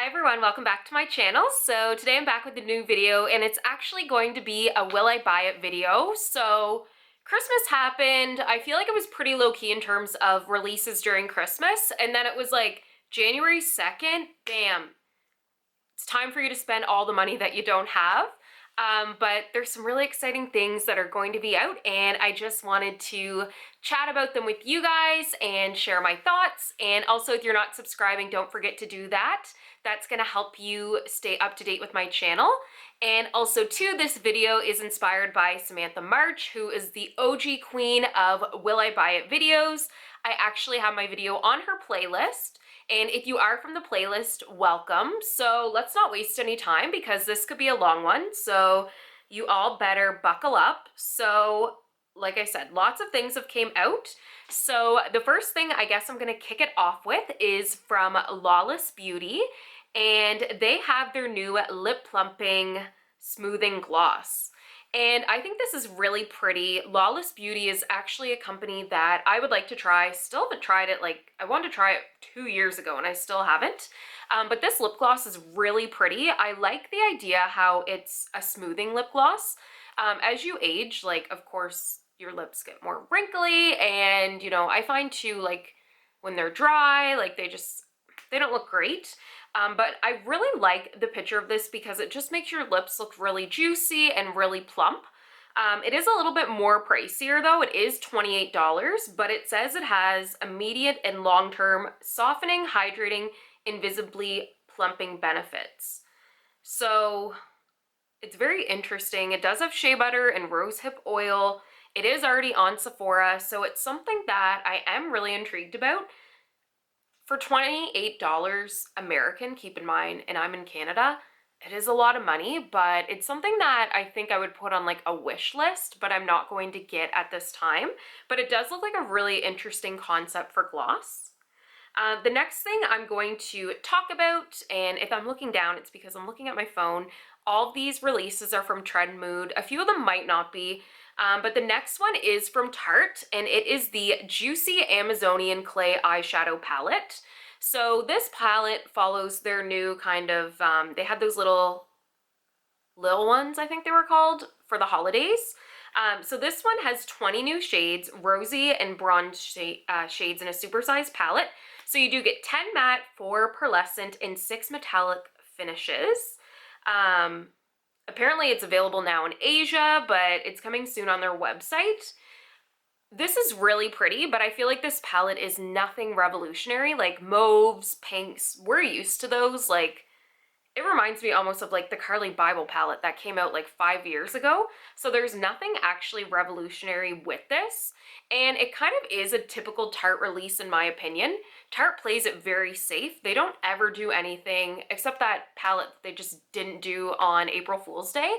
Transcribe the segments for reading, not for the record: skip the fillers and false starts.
everyone, welcome back to my channel. So today I'm back with a new video and it's actually going to be a will I buy it video. So Christmas happened. I feel like it was pretty low-key in terms of releases during Christmas, and then it was like January 2nd, bam, it's time for you to spend all the money that you don't have. But there's some really exciting things that are going to be out, and I just wanted to chat about them with you guys and share my thoughts. And also, if you're not subscribing, don't forget to do that. That's going to help you stay up to date with my channel. And also, too, this video is inspired by Samantha March, who is the OG queen of Will I Buy It videos. I actually have my video on her playlist. And if you are from the playlist, welcome. So let's not waste any time because this could be a long one. So you all better buckle up. So like I said, lots of things have came out. So the first thing I guess I'm gonna kick it off with is from Lawless Beauty. And they have their new lip plumping smoothing gloss. And I think this is really pretty. Lawless Beauty is actually a company that I would like to try. Still haven't tried it. Like, I wanted to try it 2 years ago and I still haven't. But this lip gloss is really pretty. I like the idea how it's a smoothing lip gloss. As you age, like, of course, your lips get more wrinkly, and, you know, I find too, like, when they're dry, like, they don't look great. But I really like the picture of this because it just makes your lips look really juicy and really plump. It is a little bit more pricier though. It is $28, but it says it has immediate and long-term softening, hydrating, invisibly plumping benefits. So it's very interesting. It does have shea butter and rosehip oil. It is already on Sephora, so it's something that I am really intrigued about. For $28 American, keep in mind, and I'm in Canada, it is a lot of money, but it's something that I think I would put on like a wish list, but I'm not going to get at this time. But it does look like a really interesting concept for gloss. The next thing I'm going to talk about, and if I'm looking down, it's because I'm looking at my phone. All of these releases are from Trend Mood. A few of them might not be. But the next one is from Tarte, and it is the Juicy Amazonian Clay Eyeshadow Palette. So this palette follows their new kind of, they had those little ones, I think they were called, for the holidays. So this one has 20 new shades, rosy and bronze shades in a supersized palette. So you do get 10 matte, 4 pearlescent, and 6 metallic finishes. Apparently it's available now in Asia, but it's coming soon on their website. This is really pretty, but I feel like this palette is nothing revolutionary. Like mauves, pinks, we're used to those. Like, it reminds me almost of like the Carly Bible palette that came out like 5 years ago. So there's nothing actually revolutionary with this. And it kind of is a typical Tarte release in my opinion. Tarte plays it very safe. They don't ever do anything except that palette they just didn't do on April Fool's Day.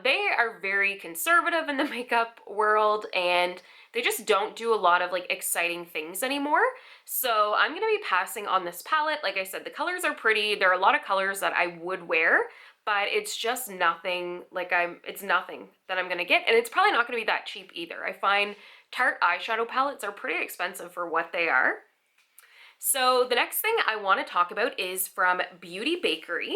They are very conservative in the makeup world, and they just don't do a lot of like exciting things anymore. So I'm going to be passing on this palette. Like I said, the colors are pretty. There are a lot of colors that I would wear, but it's just nothing like it's nothing that I'm going to get. And it's probably not going to be that cheap either. I find Tarte eyeshadow palettes are pretty expensive for what they are. So the next thing I want to talk about is from Beauty Bakerie.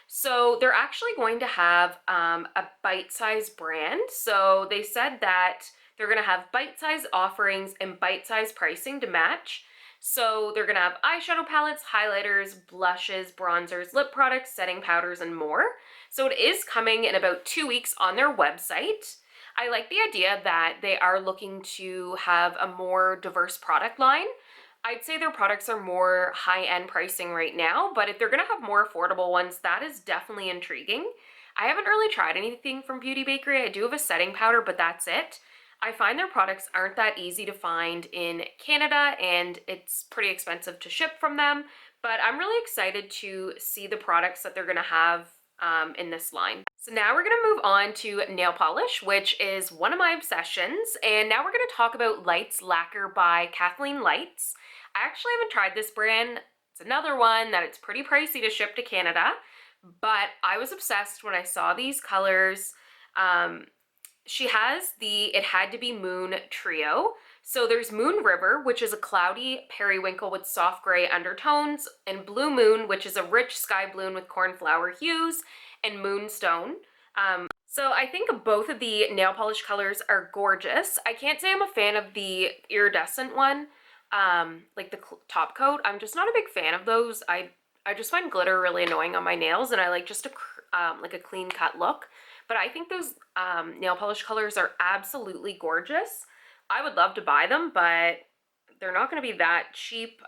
So they're actually going to have a bite-sized brand. So they said that they're going to have bite-sized offerings and bite-sized pricing to match. So they're going to have eyeshadow palettes, highlighters, blushes, bronzers, lip products, setting powders, and more. So it is coming in about 2 weeks on their website. I like the idea that they are looking to have a more diverse product line. I'd say their products are more high-end pricing right now, but if they're going to have more affordable ones, that is definitely intriguing. I haven't really tried anything from Beauty Bakerie. I do have a setting powder, but that's it. I find their products aren't that easy to find in Canada, and it's pretty expensive to ship from them, but I'm really excited to see the products that they're going to have in this line. So now we're going to move on to nail polish, which is one of my obsessions, and now we're going to talk about Lights Lacquer by Kathleen Lights. I actually haven't tried this brand. It's another one that it's pretty pricey to ship to Canada, but I was obsessed when I saw these colors. She has the It Had to Be Moon Trio. So there's Moon River, which is a cloudy periwinkle with soft gray undertones, and Blue Moon, which is a rich sky blue with cornflower hues, and Moonstone. So I think both of the nail polish colors are gorgeous. I can't say I'm a fan of the iridescent one, like the top coat. I'm just not a big fan of those. I just find glitter really annoying on my nails, and I like just like a clean cut look. But I think those nail polish colors are absolutely gorgeous. I would love to buy them, but they're not going to be that cheap.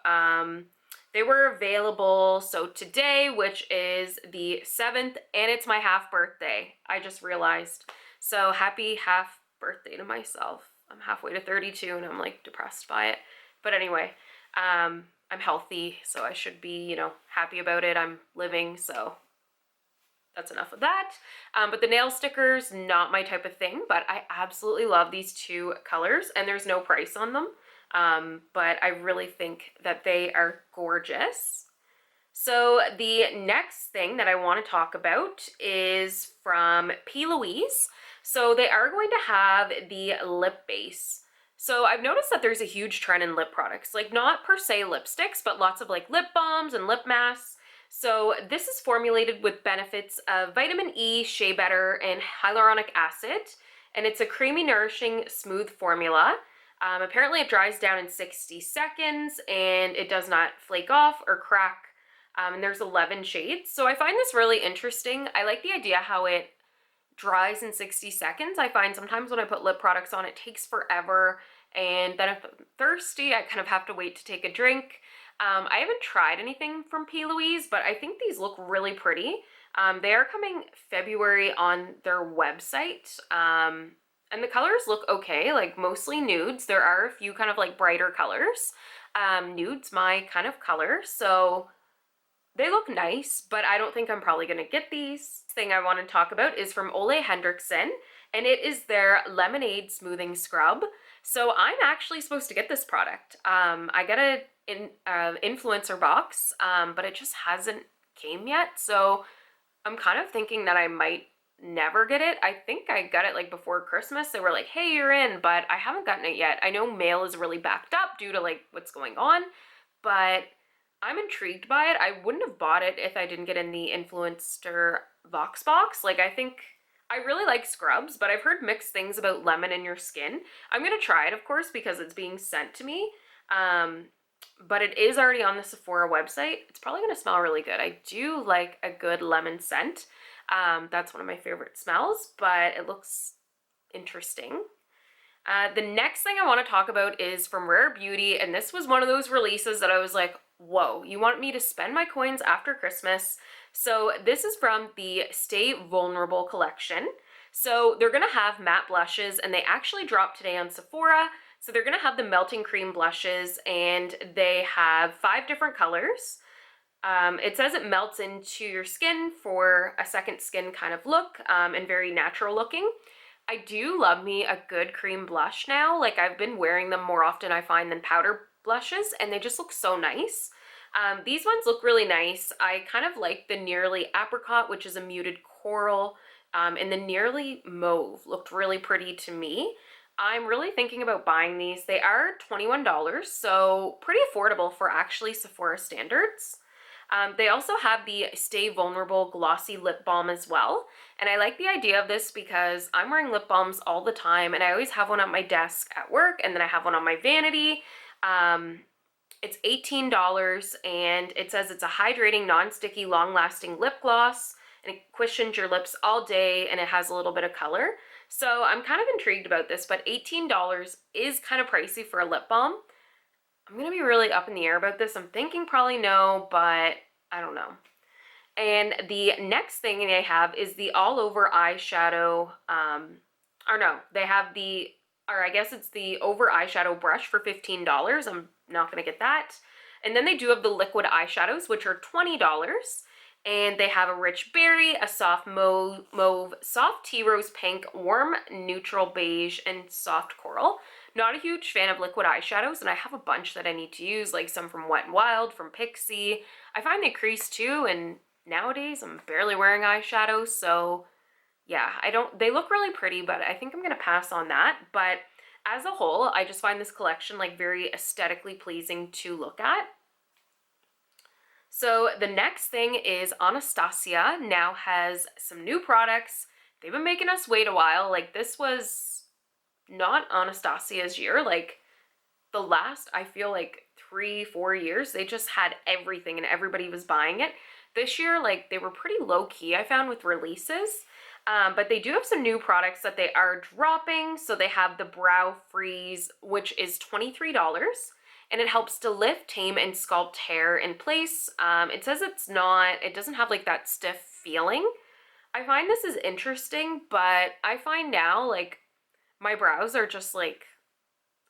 They were available, so today, which is the 7th, and it's my half birthday. I just realized. So happy half birthday to myself. I'm halfway to 32 and I'm like depressed by it. But anyway, I'm healthy, so I should be, you know, happy about it. I'm living, so that's enough of that. But the nail stickers, not my type of thing, but I absolutely love these two colors, and there's no price on them. But I really think that they are gorgeous. So the next thing that I want to talk about is from P. Louise. So they are going to have the lip base. So I've noticed that there's a huge trend in lip products, like not per se lipsticks, but lots of like lip balms and lip masks. So this is formulated with benefits of vitamin E, shea butter, and hyaluronic acid, and it's a creamy, nourishing, smooth formula. Apparently it dries down in 60 seconds and it does not flake off or crack. And there's 11 shades. So I find this really interesting. I like the idea how it dries in 60 seconds. I find sometimes when I put lip products on, it takes forever. And then if I'm thirsty, I kind of have to wait to take a drink. I haven't tried anything from P. Louise, but I think these look really pretty. They are coming February on their website. And the colors look okay, like mostly nudes. There are a few kind of like brighter colors. Nude's my kind of color, so they look nice, but I don't think I'm probably gonna get these. Thing I want to talk about is from Ole Henriksen, and it is their Lemonade Smoothing Scrub. So I'm actually supposed to get this product. I got an influencer box, but it just hasn't came yet, so I'm kind of thinking that I might never get it. I think I got it like before Christmas. They were like, hey, you're in, but I haven't gotten it yet. I know mail is really backed up due to like what's going on, but I'm intrigued by it. I wouldn't have bought it if I didn't get in the influencer Vox box. Like, I think I really like scrubs, but I've heard mixed things about lemon in your skin. I'm gonna try it, of course, because it's being sent to me. But it is already on the Sephora website. It's probably gonna smell really good. I do like a good lemon scent. That's one of my favorite smells, but it looks interesting. The next thing I want to talk about is from Rare Beauty, and this was one of those releases that I was like, whoa, you want me to spend my coins after Christmas? So this is from the Stay Vulnerable collection. So they're going to have matte blushes, and they actually dropped today on Sephora. So they're going to have the melting cream blushes, and they have 5 different colors. It says it melts into your skin for a second skin kind of look, and very natural looking. I do love me a good cream blush now. Like, I've been wearing them more often, I find, than powder blushes, and they just look so nice. These ones look really nice. I kind of like the Nearly Apricot, which is a muted coral, and the Nearly Mauve looked really pretty to me. I'm really thinking about buying these. They are $21, so pretty affordable for actually Sephora standards. They also have the Stay Vulnerable Glossy Lip Balm as well. And I like the idea of this because I'm wearing lip balms all the time, and I always have one at my desk at work, and then I have one on my vanity. It's $18, and it says it's a hydrating, non-sticky, long-lasting lip gloss, and it cushions your lips all day, and it has a little bit of color. So I'm kind of intrigued about this, but $18 is kind of pricey for a lip balm. I'm going to be really up in the air about this. I'm thinking probably no, but I don't know. And the next thing they have is the all over eyeshadow, they have the, or I guess it's the over eyeshadow brush for $15. I'm not going to get that. And then they do have the liquid eyeshadows, which are $20. And they have a rich berry, a soft mauve, soft tea rose pink, warm neutral beige, and soft coral. Not a huge fan of liquid eyeshadows, and I have a bunch that I need to use, like some from Wet n Wild, from Pixie. I find they crease too, and nowadays I'm barely wearing eyeshadow, so yeah, they look really pretty, but I think I'm gonna pass on that. But as a whole, I just find this collection like very aesthetically pleasing to look at. So the next thing is Anastasia now has some new products. They've been making us wait a while. Like, this was not Anastasia's year. Like, the last, I feel like 3-4 years, they just had everything and everybody was buying it. This year, like, they were pretty low key, I found, with releases. But they do have some new products that they are dropping. So they have the Brow Freeze, which is $23. And it helps to lift, tame, and sculpt hair in place. It says it doesn't have like that stiff feeling. I find this is interesting, but I find now, like, my brows are just like,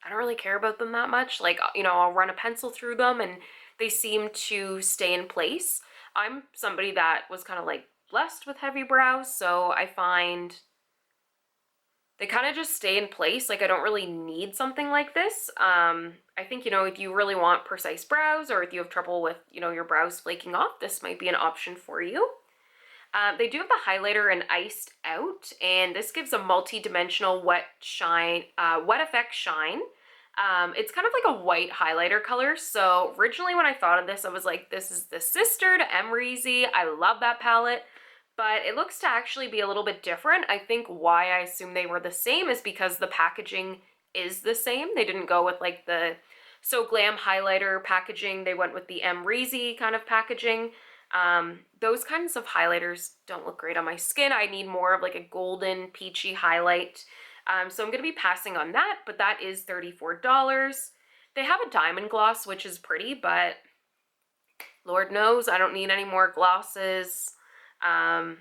I don't really care about them that much. Like, you know, I'll run a pencil through them and they seem to stay in place. I'm somebody that was kind of like blessed with heavy brows, so I find they kind of just stay in place. Like, I don't really need something like this. I think, you know, if you really want precise brows, or if you have trouble with, you know, your brows flaking off, this might be an option for you. They do have the highlighter in Iced Out, and this gives a multi-dimensional wet effect shine. It's kind of like a white highlighter color. So originally when I thought of this, I was like, this is the sister to Emreezy. I love that palette, but it looks to actually be a little bit different. I think why I assume they were the same is because the packaging is the same. They didn't go with like the So Glam highlighter packaging. They went with the Emreezy kind of packaging. Those kinds of highlighters don't look great on my skin. I need more of like a golden peachy highlight. So I'm going to be passing on that, but that is $34. They have a diamond gloss, which is pretty, but Lord knows I don't need any more glosses. And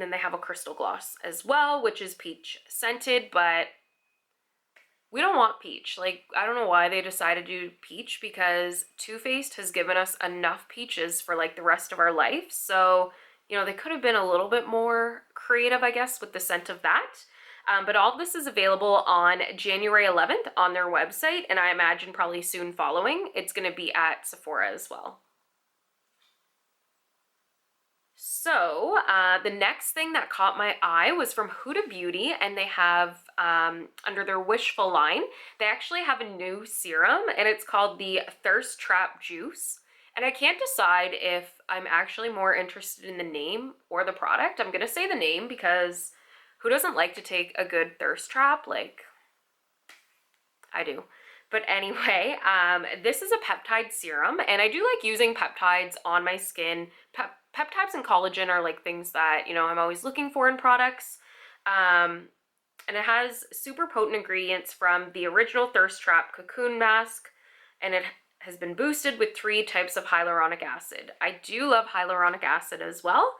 then they have a crystal gloss as well, which is peach scented, but we don't want peach. Like, I don't know why they decided to do peach, because Too Faced has given us enough peaches for like the rest of our life. So, you know, they could have been a little bit more creative, I guess, with the scent of that. But all of this is available on January 11th on their website, and I imagine probably soon following, it's going to be at Sephora as well. So the next thing that caught my eye was from Huda Beauty, and they have, under their Wishful line, they actually have a new serum, and it's called the Thirst Trap Juice. And I can't decide if I'm actually more interested in the name or the product. I'm going to say the name, because who doesn't like to take a good thirst trap? Like, I do. But anyway, this is a peptide serum, and I do like using peptides on my skin. Peptides and collagen are like things that, you know, I'm always looking for in products. And it has super potent ingredients from the original Thirst Trap Cocoon Mask, and it has been boosted with 3 types of hyaluronic acid. I do love hyaluronic acid as well.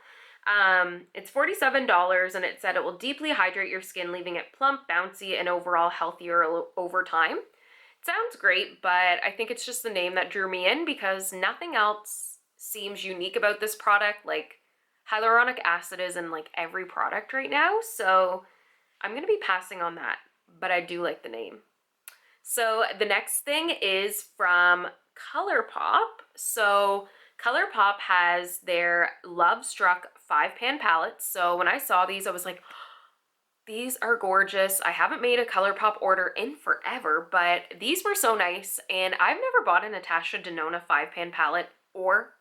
It's $47, and it said it will deeply hydrate your skin, leaving it plump, bouncy, and overall healthier over time. It sounds great, but I think it's just the name that drew me in, because nothing else seems unique about this product. Like, hyaluronic acid is in like every product right now, so I'm going to be passing on that, but I do like the name. So the next thing is from Colourpop. So Colourpop has their Love Struck 5-pan palettes. So when I saw these, I was like, these are gorgeous. I haven't made a Colourpop order in forever, but these were so nice. And I've never bought a Natasha Denona 5-pan palette, or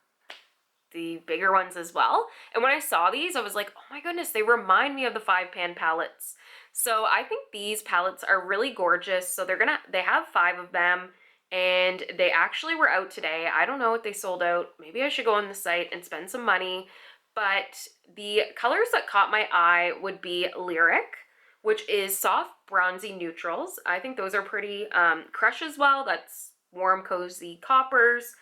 the bigger ones as well. And when I saw these, I was like, oh my goodness, they remind me of the 5-pan palettes. So I think these palettes are really gorgeous. So they have 5 of them, and they actually were out today. I don't know if they sold out. Maybe I should go on the site and spend some money. But the colors that caught my eye would be Lyric, which is soft bronzy neutrals. I think those are pretty. Crush as well, that's warm cozy coppers,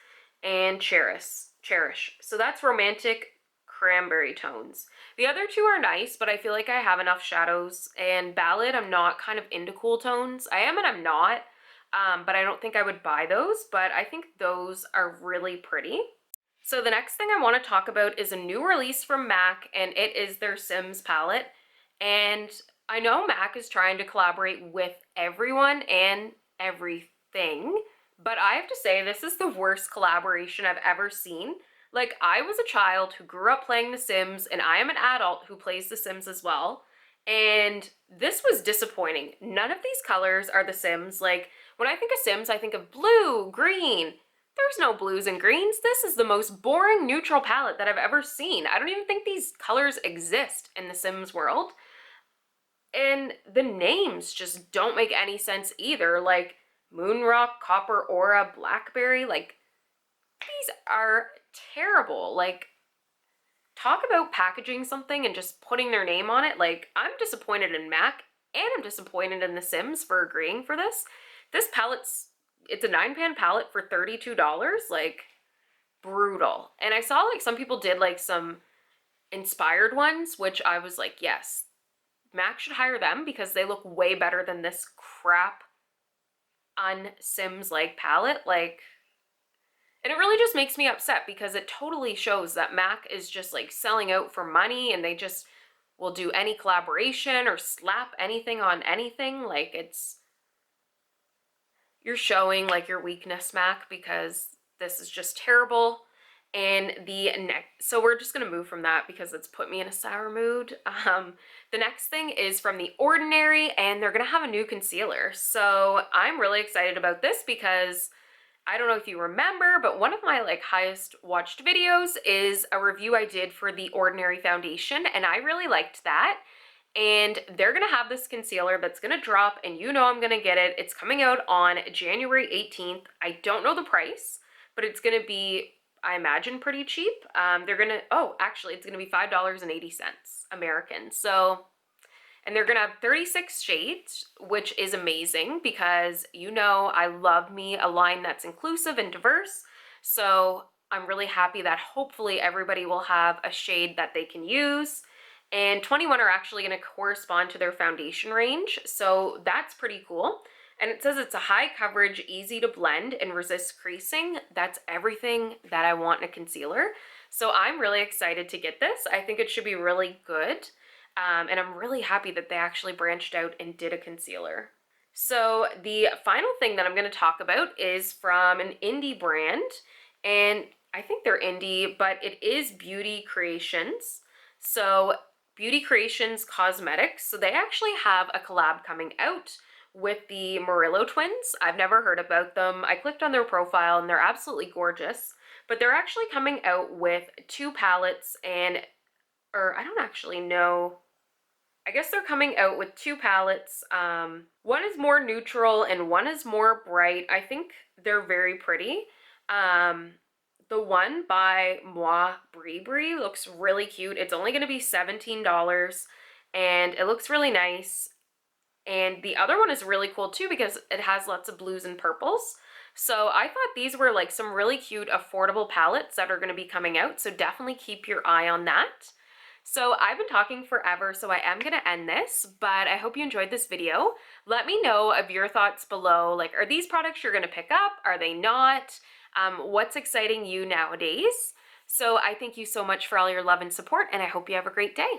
and Cherish. So that's romantic cranberry tones. The other 2 are nice, but I feel like I have enough shadows. And Ballad, I'm not kind of into cool tones. I am and I'm not, but I don't think I would buy those, but I think those are really pretty. So the next thing I want to talk about is a new release from MAC, and it is their Sims palette. And I know MAC is trying to collaborate with everyone and everything, but I have to say this is the worst collaboration I've ever seen. Like, I was a child who grew up playing The Sims, and I am an adult who plays The Sims as well. And this was disappointing. None of these colors are the Sims. Like, when I think of Sims, I think of blue, green. There's no blues and greens. This is the most boring neutral palette that I've ever seen. I don't even think these colors exist in the Sims world. And the names just don't make any sense either. Like, Moonrock, Copper Aura, Blackberry. Like, these are terrible. Like, talk about packaging something and just putting their name on it. Like, I'm disappointed in MAC and I'm disappointed in The Sims for agreeing for this. This palette's, it's a 9-pan palette for $32. Like, brutal. And I saw like some people did like some inspired ones, which I was like, yes, MAC should hire them because they look way better than this crap un-Sims like palette. Like, and it really just makes me upset because it totally shows that MAC is just like selling out for money and they just will do any collaboration or slap anything on anything. Like, it's, you're showing like your weakness, MAC, because this is just terrible. And the next, so we're just gonna move from that because it's put me in a sour mood. The next thing is from The Ordinary, and they're gonna have a new concealer. So I'm really excited about this because I don't know if you remember, but one of my like highest watched videos is a review I did for The Ordinary foundation, and I really liked that. And they're gonna have this concealer that's gonna drop, and you know I'm gonna get it. It's coming out on January 18th. I don't know the price, but it's gonna be, I imagine, pretty cheap. They're gonna, oh, actually, it's gonna be $5.80 American. So, and they're gonna have 36 shades, which is amazing because you know I love me a line that's inclusive and diverse. So I'm really happy that hopefully everybody will have a shade that they can use. And 21 are actually gonna correspond to their foundation range. So that's pretty cool. And it says it's a high coverage, easy to blend, and resist creasing. That's everything that I want in a concealer. So I'm really excited to get this. I think it should be really good. And I'm really happy that they actually branched out and did a concealer. So the final thing that I'm going to talk about is from an indie brand. And I think they're indie, but it is Beauty Creations. So Beauty Creations Cosmetics. So they actually have a collab coming out with the Murillo twins. I've never heard about them. I clicked on their profile and they're absolutely gorgeous. But they're actually coming out with 2 palettes and, or I don't actually know. I guess they're coming out with 2 palettes. One is more neutral and one is more bright. I think they're very pretty. The one by Moi Brie Brie looks really cute. It's only going to be $17 and it looks really nice. And the other one is really cool too because it has lots of blues and purples. So I thought these were like some really cute affordable palettes that are going to be coming out. So definitely keep your eye on that. So I've been talking forever, so I am going to end this, but I hope you enjoyed this video. Let me know of your thoughts below. Like, are these products you're going to pick up? Are they not? What's exciting you nowadays? So I thank you so much for all your love and support, and I hope you have a great day.